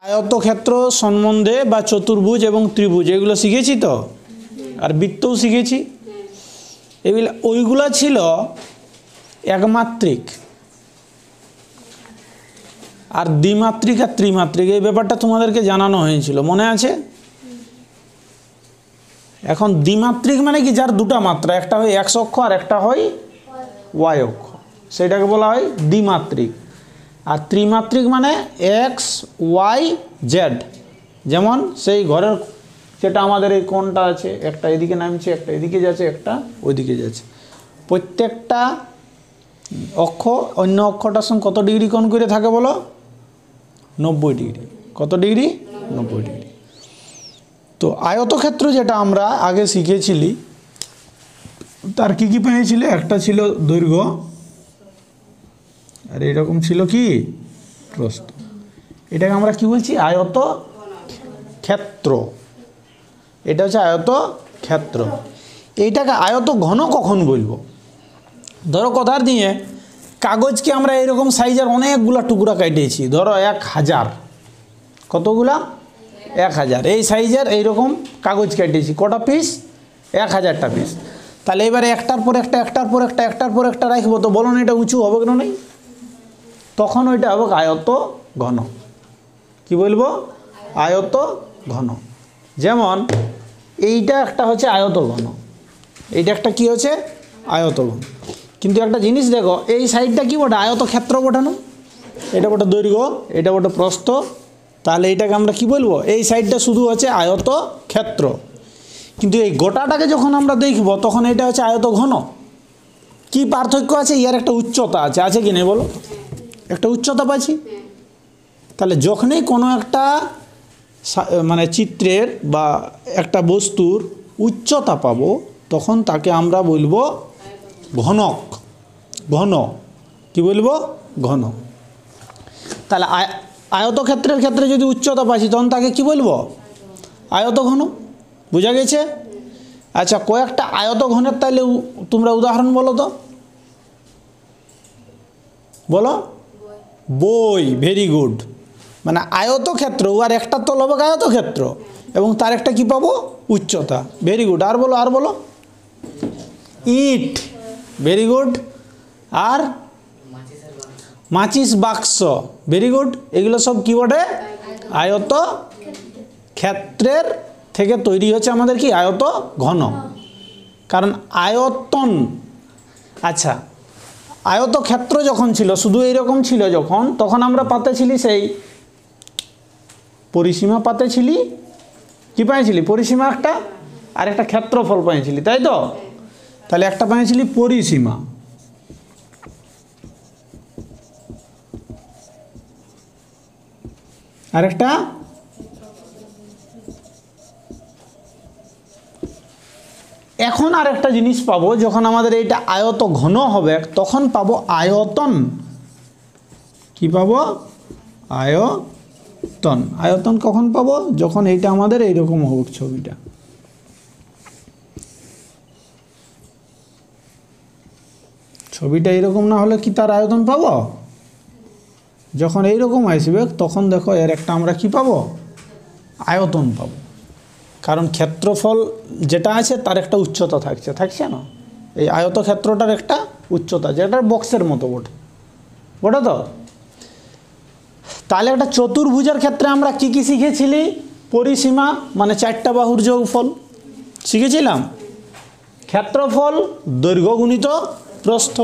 আয়তক্ষেত্র সম্বন্ধে বা চতুর্ভুজ এবং ত্রিভুজ এগুলো শিখেছি তো, আর বৃত্তও শিখেছি। এগুলো ওইগুলো ছিল একমাত্রিক, আর দ্বিমাত্রিক আর ত্রিমাত্রিক এই ব্যাপারটা তোমাদেরকে জানানো হয়েছিল, মনে আছে? এখন দ্বিমাত্রিক মানে কি, যার দুটা মাত্রা, একটা হয় এক্স অক্ষ আর একটা হয় ওয়াই অক্ষ, সেটাকে বলা হয় দ্বিমাত্রিক। আর ত্রিমাত্রিক মানে এক্স ওয়াই জেড, যেমন সেই ঘরের যেটা আমাদের এই কোণটা আছে, একটা এদিকে নামছে, একটা এদিকে যাচ্ছে, একটা ওইদিকে যাচ্ছে, প্রত্যেকটা অক্ষ অন্য অক্ষটার সঙ্গে কত ডিগ্রি কোণ করে থাকে বলো? 90 ডিগ্রি। কত ডিগ্রি? 90 ডিগ্রি। তো আয়তক্ষেত্র যেটা আমরা আগে শিখেছিলি, তার কি কি পেয়েছিল? একটা ছিল দৈর্ঘ্য, আর এরকম ছিল কি প্রস্থ। এটাকে আমরা কি বলছি? আয়তক্ষেত্র। এটা হচ্ছে আয়তক্ষেত্র। এইটাকে আয়ত ঘন কখন বলবো? ধরো কথার দিয়ে কাগজকে আমরা এরকম সাইজের অনেকগুলা টুকরা কাটিয়েছি, ধরো 1000, কতগুলা? 1000 এই সাইজের এইরকম কাগজ কাটিয়েছি, কটা পিস? 1000টা পিস। তাহলে এবারে একটার পর একটা, একটার পর একটা, একটার পর একটা রাখবো, তো বলো না এটা উঁচু হবে কেন? নেই, তখন ওইটা হবে আয়ত ঘন। কি বলবো? আয়ত ঘন। যেমন এইটা একটা হচ্ছে আয়ত ঘন, এইটা একটা কি হচ্ছে? আয়ত ঘন। কিন্তু একটা জিনিস দেখো, এই সাইডটা কি বটে? আয়তক্ষেত্র বটানো, এটা বটে দৈর্ঘ্য, এটা বটে প্রস্থ। তাহলে এইটাকে আমরা কি বলবো? এই সাইডটা শুধু হচ্ছে আয়তক্ষেত্র। কিন্তু এই গোটাটাকে যখন আমরা দেখব, তখন এটা হচ্ছে আয়ত ঘন। কি পার্থক্য আছে? ইয়ার একটা উচ্চতা আছে, আছে কি নেই বলো? একটা উচ্চতা পাচ্ছি। তাহলে যখনই কোনো একটা মানে চিত্রের বা একটা বস্তুর উচ্চতা পাবো, তখন তাকে আমরা বলবো ঘনক। ঘন। কি বলবো? ঘন। তাহলে আয়তক্ষেত্রের ক্ষেত্রে যদি উচ্চতা পাচ্ছি, তখন তাকে কি বলবো? আয়ত ঘন। বোঝা গেছে? আচ্ছা, কয়েকটা আয়ত ঘনের তাহলে তোমরা উদাহরণ বলো তো, বলো। বই, ভেরি গুড। মানে আয়তক্ষেত্র, আর একটা তল হবে আয়তক্ষেত্র, এবং তার একটা কি পাবো? উচ্চতা। Very good. আর বলো, আর বলো। ইট, ভেরি গুড। আর মাচিস বাক্স, ভেরি গুড। এগুলো সব কি বটে? আয়তক্ষেত্রের থেকে তৈরি হচ্ছে আমাদের কি? আয়ত ঘন। কারণ আয়তন, আচ্ছা, আয়তক্ষেত্র যখন ছিল শুধু এইরকম ছিল যখন, তখন আমরা পাতেছিলি সেই পরিসীমা পাতেছিলি, কি পাইছিলি? পরিসীমা একটা, আর একটা ক্ষেত্রফল পাইছিলি, তাই তো? তাহলে একটা পাইছিলি পরিসীমা, আর একটা এখন আর একটা জিনিস পাবো, যখন আমাদের এইটা আয়ত ঘন হবে, তখন পাবো আয়তন। কি পাবো? আয়তন। আয়তন কখন পাবো? যখন এইটা আমাদের এইরকম হবে ছবিটা। ছবিটা এইরকম না হলে কি তার আয়তন পাবো? যখন এইরকম আসবে, তখন দেখো এর একটা আমরা কি পাবো? আয়তন পাবো। কারণ ক্ষেত্রফল যেটা আছে তার একটা উচ্চতা থাকছে, থাকছে না? এই আয়তক্ষেত্রটার একটা উচ্চতা, যেটা বক্সের মতো বটে, বটে তো? তাহলে একটা চতুর্ভুজের ক্ষেত্রে আমরা কি কি শিখেছিলি? পরিসীমা মানে 4টা বাহুর যোগফল শিখেছিলাম, ক্ষেত্রফল দৈর্ঘ্য গুণিত প্রস্থ।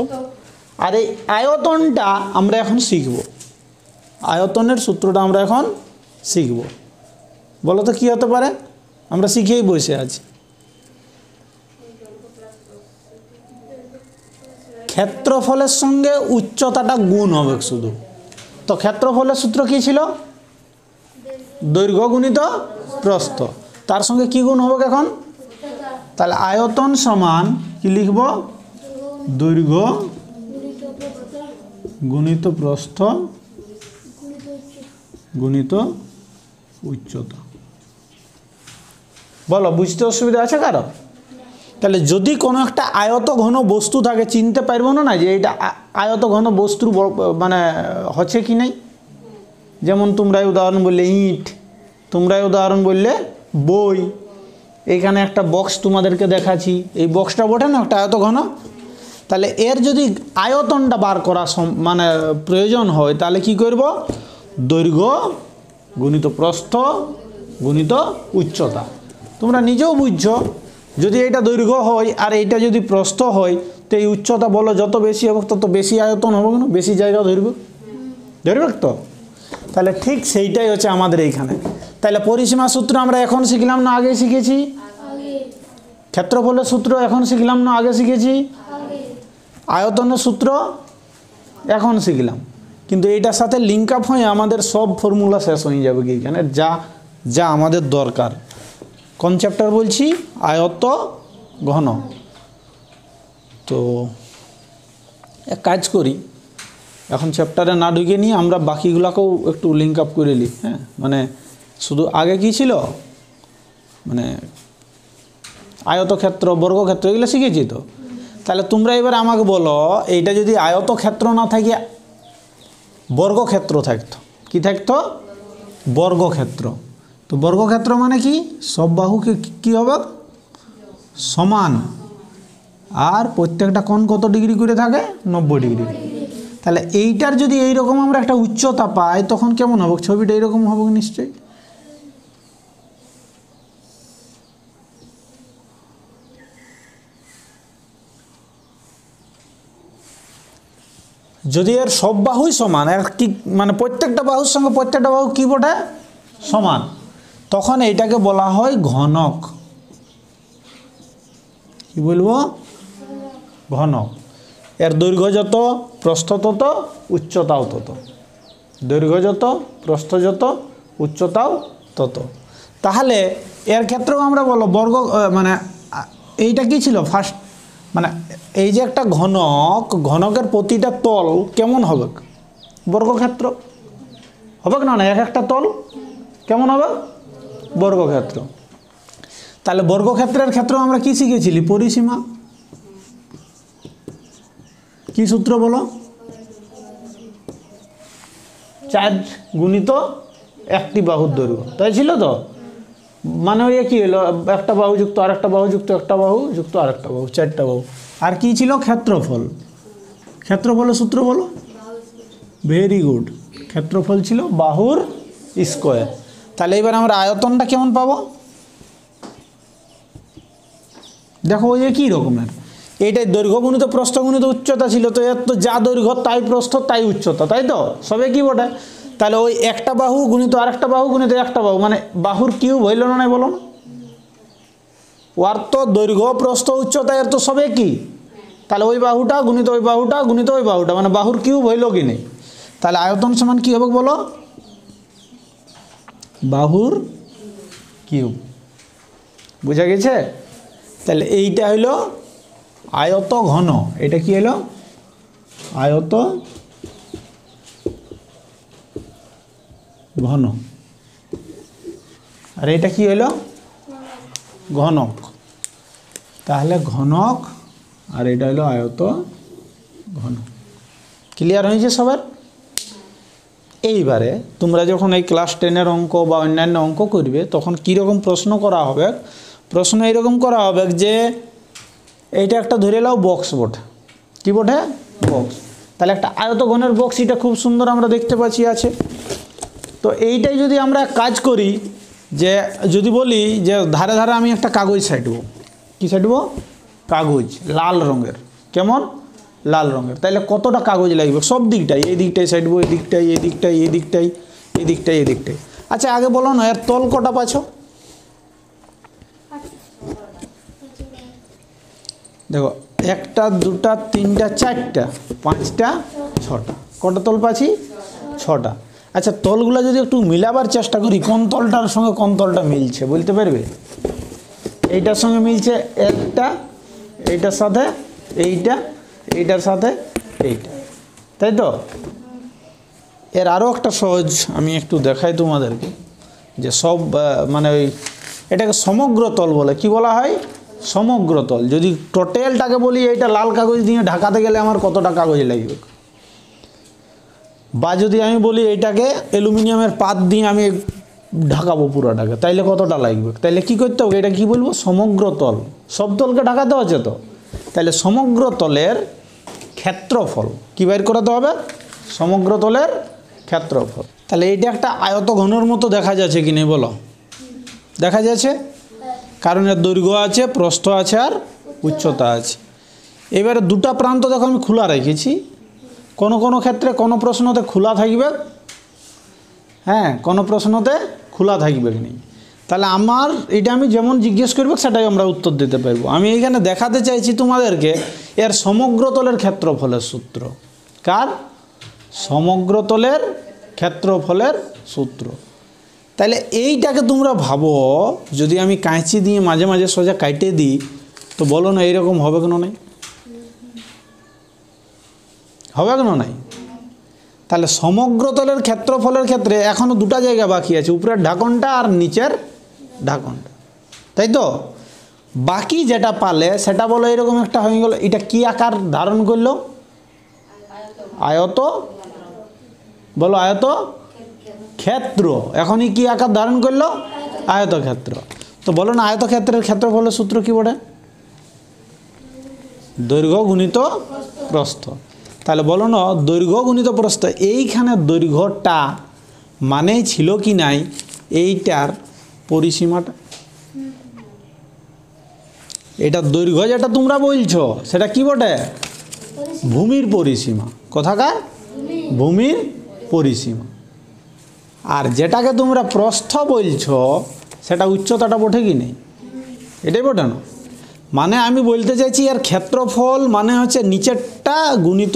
আর এই আয়তনটা আমরা এখন শিখব, আয়তনের সূত্রটা আমরা এখন শিখব। বলো তো কি হতে পারে? আমরা শিখেই বসে আছি। ক্ষেত্রফলের সঙ্গে উচ্চতাটা গুণ হবে শুধু। তো ক্ষেত্রফলের সূত্র কি ছিল? দৈর্ঘ্য গুণিত প্রস্থ। তার সঙ্গে কি গুণ হবে এখন? তাহলে আয়তন সমান কি লিখব? দৈর্ঘ্য গুণিত প্রস্থ গুণিত উচ্চতা। বলো, বুঝতে অসুবিধা আছে কারো? তাহলে যদি কোনো একটা আয়ত ঘন বস্তু থাকে, চিনতে পারবো না যে এটা আয়ত ঘন বস্তুর মানে হচ্ছে কি নাই? যেমন তোমরাই উদাহরণ বললে ইট, তোমরাই উদাহরণ বললে বই। এইখানে একটা বক্স তোমাদেরকে দেখাচ্ছি, এই বক্সটা বটে না একটা আয়ত ঘন। তাহলে এর যদি আয়তনটা বার করা মানে প্রয়োজন হয় তাহলে কি করব, দৈর্ঘ্য গুণিত প্রস্থ গুণিত উচ্চতা। তোমরা নিজেও বুঝছো, যদি এটা দৈর্ঘ্য হয় আর এইটা যদি প্রস্থ হয় তো এই উচ্চতা বলো যত বেশি হবে তত বেশি আয়তন হবে না, বেশি জায়গা ধরবে তো। তাহলে ঠিক সেইটাই হচ্ছে আমাদের এইখানে। তাহলে পরিসীমা সূত্র আমরা এখন শিখলাম না আগে শিখেছি? ক্ষেত্রফলের সূত্র এখন শিখলাম না আগে শিখেছি? আয়তনের সূত্র এখন শিখলাম। কিন্তু এইটার সাথে লিঙ্ক আপ হয়ে আমাদের সব ফর্মুলা শেষ হয়ে যাবে কি এখানে, যা যা আমাদের দরকার। কোন চ্যাপ্টার বলছি? আয়ত ঘন। তো এক কাজ করি, এখন চ্যাপ্টারে না ঢুকে নিয়ে আমরা বাকিগুলোকেও একটু লিঙ্ক আপ করে নিই। হ্যাঁ, মানে শুধু আগে কী ছিল, মানে আয়তক্ষেত্র বর্গক্ষেত্র এগুলো শিখেছি তো। তাহলে তোমরা এবার আমাকে বলো, এইটা যদি আয়তক্ষেত্র না থাকে বর্গক্ষেত্র থাকতো, কি থাকতো? বর্গক্ষেত্র। তো বর্গক্ষেত্র মানে কি? সব বাহুকে কী হবে? সমান। আর প্রত্যেকটা কোণ কত ডিগ্রি করে থাকে? 90 ডিগ্রি। তাহলে এইটার যদি এইরকম আমরা একটা উচ্চতা পাই তখন কেমন হবে? ছবিটা এইরকম হবে নিশ্চয়ই। যদি এর সব বাহুই সমান, এর কি মানে প্রত্যেকটা বাহুর সঙ্গে প্রত্যেকটা বাহু কী বটে? সমান, তখন এইটাকে বলা হয় ঘনক। কি বলবো? ঘনক। এর দৈর্ঘ্য যত, প্রস্থ তত, উচ্চতাও তত। দৈর্ঘ্য যত, প্রস্থ যত, উচ্চতাও তত। তাহলে এর ক্ষেত্রেও আমরা বলো বর্গ, মানে এইটা কি ছিল ফার্স্ট, মানে এই যে একটা ঘনক, ঘনকের প্রতিটা তল কেমন হবে? বর্গক্ষেত্র হবে না? এক একটা তল কেমন হবে? বর্গক্ষেত্র। তাহলে বর্গক্ষেত্রের ক্ষেত্রেও আমরা কি শিখেছিলি? পরিসীমা। কি সূত্র বলো? 4 গুণিত একটি বাহুর দৈর্ঘ্য, তাই ছিল তো? মানে ওই কি হলো, একটা বাহু যুক্ত আরেকটা বাহু যুক্ত একটা বাহু যুক্ত আরেকটা বাহু, 4টা বাহু। আর কি ছিল? ক্ষেত্রফল। ক্ষেত্রফলের সূত্র বলো। ভেরি গুড, ক্ষেত্রফল ছিল বাহুর স্কোয়ার। তাহলে এবার আমরা আয়তনটা কেমন পাবো? দেখো ওই একই রকমের, এইটাই দৈর্ঘ্য গুণিত প্রস্থ গুণিত উচ্চতা ছিল, তো এর তো যা দৈর্ঘ্য তাই প্রস্থ তাই উচ্চতা, তাই তো? সবে কি বটে? তাহলে ওই একটা বাহু গুণিত আরেকটা বাহু গুণিত একটা বাহু, মানে বাহুর কিউব হইল না, বলো না? ওর তো দৈর্ঘ্য প্রস্থ উচ্চতা এর তো সবে কি, তাহলে ওই বাহুটা গুণিত ওই বাহুটা গুণিত ওই বাহুটা, মানে বাহুর কিউব হইল কি নেই? তাহলে আয়তন সমান কি হবে বলো? বাহুর কিউব। বুঝা গেছে? তাহলে এইটা হইল আয়ত ঘন। এটা কি হলো? আয়ত ঘন। আর এটা কি হলো? ঘনক। তাহলে ঘনক আর এটা হলো আয়ত ঘন। ক্লিয়ার হয়েছে সবার? এইবারে তোমরা যখন এই ক্লাস 10-এর অঙ্ক বা অন্যান্য অঙ্ক করবে তখন কীরকম প্রশ্ন করা হবে? প্রশ্ন এইরকম করা হবে যে এইটা একটা ধরে নাও বক্স বটে। কী বটে? বক্স। তাহলে একটা আয়ত ঘনের বক্স, এটা খুব সুন্দর আমরা দেখতে পাচ্ছি আছে। তো এইটাই যদি আমরা কাজ করি, যে যদি বলি যে ধারে ধারে আমি একটা কাগজ ছাইটব, কি ছাইটব? কাগজ লাল রঙের। কেমন? লাল রঙের। তাহলে কতটা কাগজ লাগবে? সব দিকটাই, এই দিকটাই ছাইটব, এই দিকটাই, এই দিকটাই, এই দিকটাই, এই দিকটাই, এই দিকটাই। আচ্ছা আগে বলো না এর তল কটা পাচ্ছ? দেখো, একটা দুটা তিনটা চারটা পাঁচটা ছটা, কটা তল পাচ্ছি? 6টা। আচ্ছা তলগুলো যদি একটু মিলাবার চেষ্টা করি, কোন তলটার সঙ্গে কোন তলটা মিলছে বলতে পারবে? এইটার সঙ্গে মিলছে একটা, এইটার সাথে এইটা, এইটার সাথে এইটা, তাই তো? এর আরও একটা সহজ আমি একটু দেখাই তোমাদেরকে, যে সব মানে ওই এটাকে সমগ্র তল বলে। কি বলা হয়? সমগ্র তল। যদি টোটালটাকে বলি এইটা লাল কাগজ দিয়ে ঢাকাতে গেলে আমার কতটা কাগজ লাগবে? বা যদি আমি বলি এইটাকে অ্যালুমিনিয়ামের পাত দিয়ে আমি ঢাকাবো পুরোটাকে, তাইলে কতটা লাগবে? তাইলে কি করতে হবে? এটা কি বলবো? সমগ্র তল। সব তলকে ঢাকাতে হচ্ছে তো, তাহলে সমগ্র তলের ক্ষেত্রফল কি বের করাতে হবে? সমগ্র তলের ক্ষেত্রফল। তাহলে এইটা একটা আয়ত ঘনের মতো দেখা যাচ্ছে কি নেই বলো? দেখা যাচ্ছে, কারণ এর দৈর্ঘ্য আছে, প্রস্থ আছে আর উচ্চতা আছে। এবারে দুটা প্রান্ত দেখো আমি খোলা রেখেছি, কোনো কোনো ক্ষেত্রে কোনো প্রশ্নতে খোলা থাকবে, হ্যাঁ কোনো প্রশ্নতে খোলা থাকবে কি নেই। তাহলে আমার এটা আমি যেমন জিজ্ঞেস করবো সেটাই আমরা উত্তর দিতে পারবো। আমি এইখানে দেখাতে চাইছি তোমাদেরকে এর সমগ্র তলের ক্ষেত্রফলের সূত্র। কার? সমগ্র তলের ক্ষেত্রফলের সূত্র। তাহলে এইটাকে তোমরা ভাবো, যদি আমি কাঁচি দিয়ে মাঝে মাঝে সোজা কাটে দিই তো বলো না এইরকম হবে কেন নাই? হবে কেন নাই? তাহলে সমগ্র তলের ক্ষেত্রফলের ক্ষেত্রে এখনও দুটা জায়গা বাকি আছে, উপরের ঢাকনটা আর নিচের ঢাকনটা, তাই তো? বাকি যেটা পালে সেটা বলো এরকম একটা হয়ে গেল। এটা কি আকার ধারণ করলো? আয়ত। বলো আয়ত ক্ষেত্র। এখনই কি আকার ধারণ করলো? আয়তক্ষেত্র। তো বলো না আয়তক্ষেত্রের ক্ষেত্রফলের সূত্র কি বলে? দৈর্ঘ্য গুণিত প্রস্থ। তাহলে বলো না দৈর্ঘ্য গুণিত প্রস্থ, এইখানে দৈর্ঘ্যটা মানে ছিল কি নাই এইটার পরিসীমাটা। এটা দৈর্ঘ্য যেটা তোমরা বলছো সেটা কি বটে? ভূমির পরিসীমা। কোথাকার? ভূমির পরিসীমা। আর যেটাকে তোমরা প্রস্থ বলছো সেটা উচ্চতাটা বটে কি নেই? এটাই বটে না? মানে আমি বলতে চাইছি এর ক্ষেত্রফল মানে হচ্ছে নিচেরটা গুণিত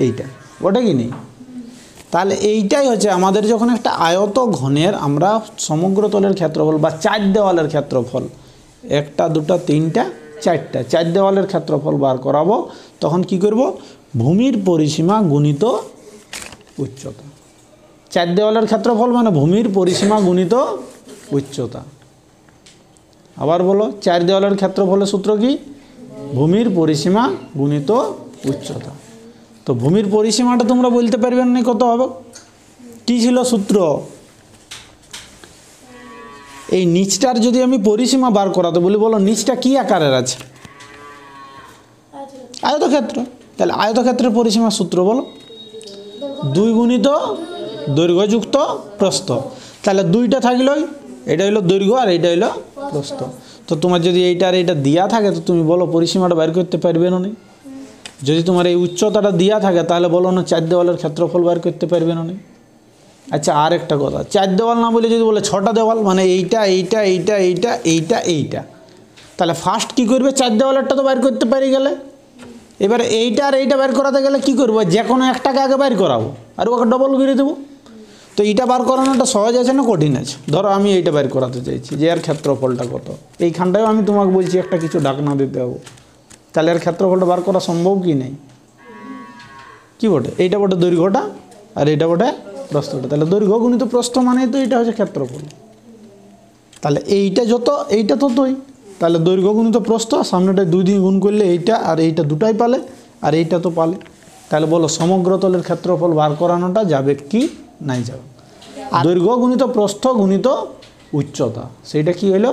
এইটা, বটে কি নেই? তাহলে এইটাই হচ্ছে আমাদের যখন একটা আয়ত ঘনের আমরা সমগ্র তলের ক্ষেত্রফল বা চার দেওয়ালের ক্ষেত্রফল, একটা দুটা তিনটা চারটা, চার দেওয়ালের ক্ষেত্রফল বার করাবো, তখন কি করব? ভূমির পরিসীমা গুণিত উচ্চতা। চার দেওয়ালের ক্ষেত্রফল মানে ভূমির পরিসীমা গুণিত উচ্চতা। আবার বলো, চার দেওয়ালের ক্ষেত্রফলের সূত্র কি? ভূমির পরিসীমা গুণিত উচ্চতা। তো ভূমির পরিসীমাটা তোমরা বলতে পারবেন না কত হবে? কি ছিল সূত্র? এই নিচটার যদি আমি পরিসীমা বার করাতে বলি, বলো নিচটা কি আকারের আছে? আয়তক্ষেত্র। তাহলে আয়তক্ষেত্রের পরিসীমার সূত্র বলো? 2 গুণিত দৈর্ঘ্য যুক্ত প্রস্থ। তাহলে দুইটা থাকলো, এটা হলো দৈর্ঘ্য আর এইটা হলো প্রস্থ। তো তোমার যদি এইটা আর এইটা দেওয়া থাকে তো তুমি বলো পরিসীমাটা বের করতে পারবে না? যদি তোমার এই উচ্চতাটা দেওয়া থাকে তাহলে বলো না চার দেওয়ালের ক্ষেত্রফল বের করতে পারবে না? আচ্ছা আর একটা কথা, চার দেওয়াল না বলে যদি বলে 6টা দেওয়াল, মানে এইটা এইটা এইটা এইটা এইটা এইটা, তাহলে ফার্স্ট কি করবে? চার দেওয়ালেরটা তো বের করতে পারি গেলে, এবারে এইটা আর এইটা বের করাতে গেলে কি করবো? যে কোনো একটাকে আগে বের করাবো আর ওকে ডবল করে দেবো। তো এইটা বার করানোটা সহজ আছে না কঠিন আছে? ধরো আমি এইটা বের করাতে চাইছি যে এর ক্ষেত্রফলটা কত, এইখানটাও আমি তোমাকে বলছি একটা কিছু ঢাকনা দিতে হবে, তাহলে এর ক্ষেত্রফলটা বার করা সম্ভব কি নেই? কি বটে? এইটা বটে দৈর্ঘ্যটা আর এইটা বটে প্রস্থটা। তাহলে দৈর্ঘ্য গুণিত প্রস্থ মানে তো এটা হচ্ছে ক্ষেত্রফল। তাহলে এইটা যত এইটা ততই, তাহলে দৈর্ঘ্য গুণিত প্রস্থ, সামনেটা 2 দিয়ে গুণ করলে এইটা আর এইটা দুটাই পালে আর এইটা তো পালে। তাহলে বলো সমগ্র তলের ক্ষেত্রফল বার করানোটা যাবে কি নাই যাবে? দৈর্ঘ্য গুণিত প্রস্থ গুণিত উচ্চতা, সেইটা কি হলো?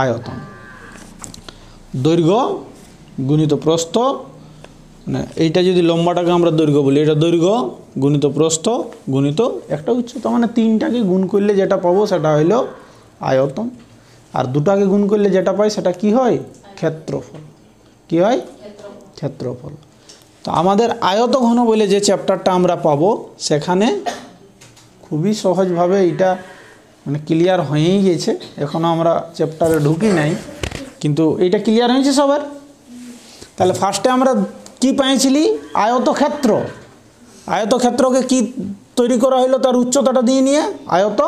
আয়তন। দৈর্ঘ্য গুণিত প্রস্থ, মানে এইটা যদি লম্বাটাকে আমরা দৈর্ঘ্য বলি, এটা দৈর্ঘ্য গুণিত প্রস্থ গুণিত একটা উচ্চতা, মানে তিনটাকে গুণ করলে যেটা পাবো সেটা হইলো আয়তন। আর দুটাকে গুণ করলে যেটা পাই সেটা কি হয়? ক্ষেত্রফল। কি হয়? ক্ষেত্রফল। তো আমাদের আয়ত ঘন বলে যে চ্যাপ্টারটা আমরা পাবো সেখানে খুবই সহজভাবে এটা মানে ক্লিয়ার হয়েই গেছে। এখনও আমরা চ্যাপ্টারে ঢুকি নাই, কিন্তু এইটা ক্লিয়ার হয়েছে সবার। তাহলে ফার্স্টে আমরা কি পেয়েছিলি? আয়তক্ষেত্র। আয়তক্ষেত্রকে কি তৈরি করা হলো? তার উচ্চতাটা দিয়ে নিয়ে আয়ত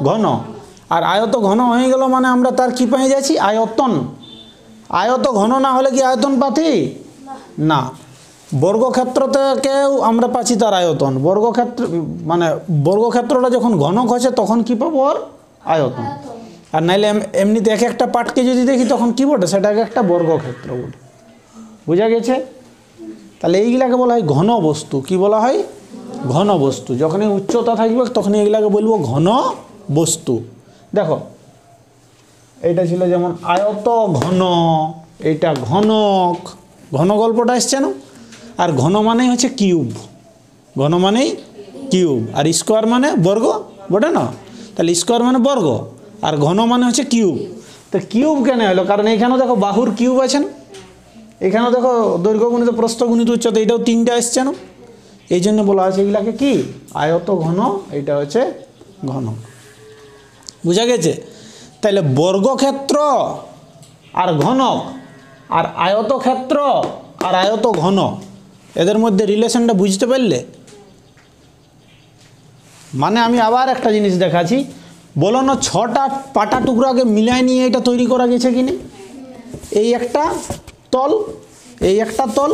ঘন। আর আয়ত ঘন হয়ে গেল মানে আমরা তার কি পেয়ে যাচ্ছি? আয়তন। আয়ত ঘন না হলে কি আয়তন পাচ্ছি না? বর্গক্ষেত্রতেও আমরা পাচ্ছি তার আয়তন। বর্গক্ষেত্র মানে বর্গক্ষেত্রটা যখন ঘনক হচ্ছে তখন কি পাবো? ওর আয়তন। আর নাইলে এমনিতে এক একটা পাটকে যদি দেখি তখন কি বটে? সেটাকে একটা বর্গক্ষেত্র বলে। বুঝা গেছে? তাহলে এইগুলাকে বলা হয় ঘন বস্তু। কি বলা হয়? ঘন বস্তু। যখনই উচ্চতা থাকবে তখনই এগুলাকে বলবো ঘন বস্তু। দেখো এইটা ছিল যেমন আয়ত ঘন, এইটা ঘনক, ঘন গল্পটা এসছে না। আর ঘন মানেই হচ্ছে কিউব, ঘন মানেই কিউব, আর স্কোয়ার মানে বর্গ বটে না, তাহলে স্কোয়ার মানে বর্গ, আর ঘন মানে হচ্ছে কিউব। তো কিউব কেন হলো? কারণ এইখানেও দেখো বাহুর কিউব আছে না, এখানেও দেখো দৈর্ঘ্য গুণিত প্রস্থ গুণিত উচ্চতা, এইটাও তিনটা এসছে না, এই জন্য বলা হয়েছে এগুলাকে কি আয়ত ঘন, এইটা হচ্ছে ঘন। বুঝা গেছে? তাহলে বর্গক্ষেত্র আর ঘনক আর আয়তক্ষেত্র আর আয়ত ঘন, এদের মধ্যে রিলেশনটা বুঝতে পারলে? মানে আমি আবার একটা জিনিস দেখাচ্ছি, বলো না 6টা পাটা টুকরাকে মিলাই নিয়ে এটা তৈরি করা গেছে কি না? এই একটা তল, এই একটা তল,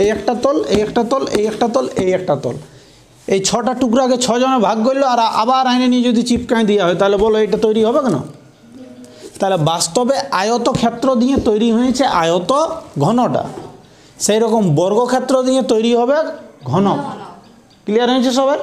এই একটা তল, এই একটা তল, এই একটা তল, এই একটা তল, এই 6টা টুকরাকে 6 জনে ভাগ করলো আর আবার আইনে নিয়ে যদি চিপকাই দেওয়া হয় তাহলে বলো এটা তৈরি হবে কেন? তাহলে বাস্তবে আয়তক্ষেত্র দিয়ে তৈরি হয়েছে আয়ত ঘনটা, সেই রকম বর্গক্ষেত্র দিয়ে তৈরি হবে ঘনক। ক্লিয়ার হয়েছে সবার?